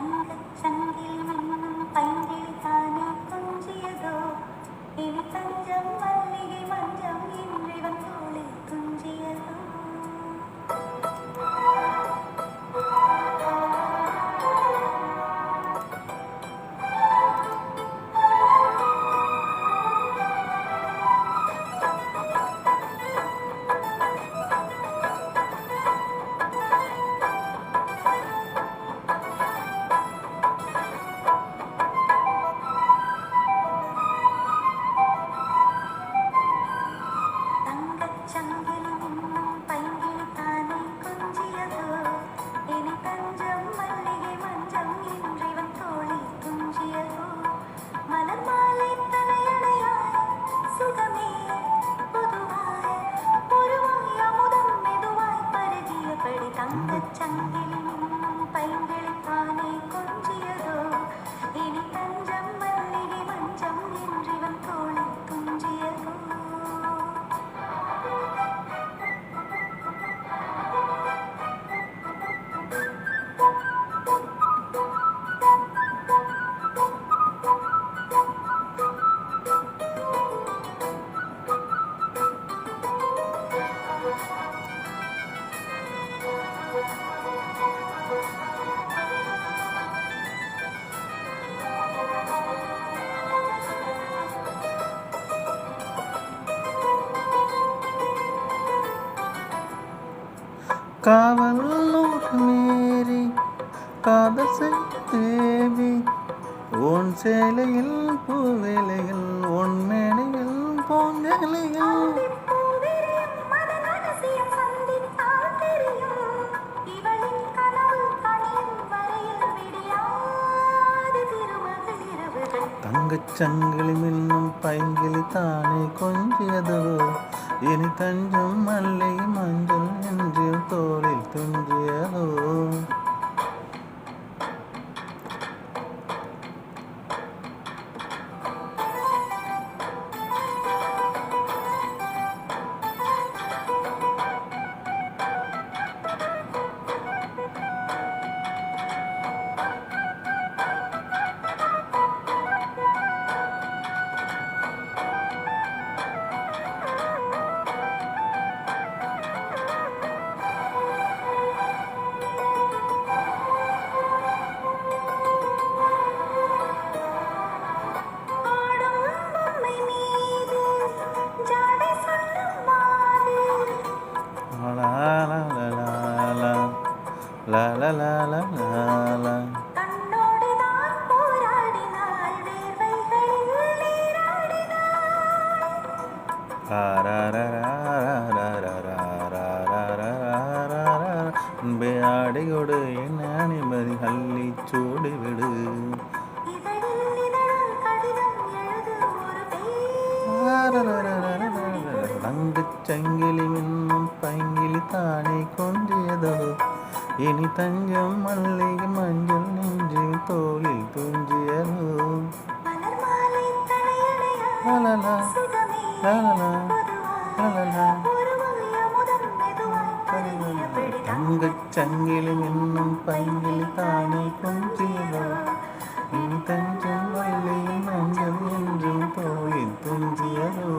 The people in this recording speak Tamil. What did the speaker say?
தங்கச் சங்கிலி மின்னும் பைங்கிளி தானே கொஞ்சியதோ இனி தஞ்சம் மல்லிகை மஞ்சம் இன்றிவன் தோளில் துஞ்சியதோ. சங்கிலி மின்னும் பைங்கிளி தானே கொஞ்சியதோ இனி தஞ்சம் மல்லிகை மஞ்சம் இன்றிவன் தோளில் துஞ்சியதோ. மலர் மாலை தலையணையாய் சுகமே பொதுவாய் பொருவாய் அமுதம் மெதுவாய் பருகியபடி தங்கச் சங்கிலி மின்னும் பைங்கிளி தானே கொஞ்சியதோ இனி தஞ்சம் மல்லிகை மஞ்சம் இன்றிவன் தோளில் துஞ்சியதோ. காவல் மீறி காதல் தேவி உன் சேலையில் பூவேலையில் உன் மேடையில் பூங்கலையில் தங்கச் சங்கிலி மின்னும் பைங்கிளி தானே கொஞ்சியதோ இனி தஞ்சம் மல்லிகை மஞ்சள் என்று தோளில் துஞ்சியதோ. La la la la la la. கண்ணோடுதான் போராடினாள் வேர்வைகளில் நீராடினாள். அன்பே ஆடையோடு என் அனுமதி அள்ளி சூடிவிடு. இதழில் இதழால் கடிதம் எழுதும் ஒரு பேர். தங்கச் சங்கிலி மின்னும் பைங்கிளி தானே கொஞ்சியதோ இனி தஞ்சம் மல்லிகை மஞ்சள் நெஞ்சில் தோளில் துஞ்சியதோ. மலர் மாலை தலையணையாய் சுகமே பொதுவாய் பொருவாய் அமுதம் மெதுவாய் பருகியபடி தங்கச் சங்கிலி மின்னும் பைங்கிளி தானே கொஞ்சியதோ இனி தஞ்சம் மல்லிகை மஞ்சள் என்றும் தோளில் துஞ்சியதோ.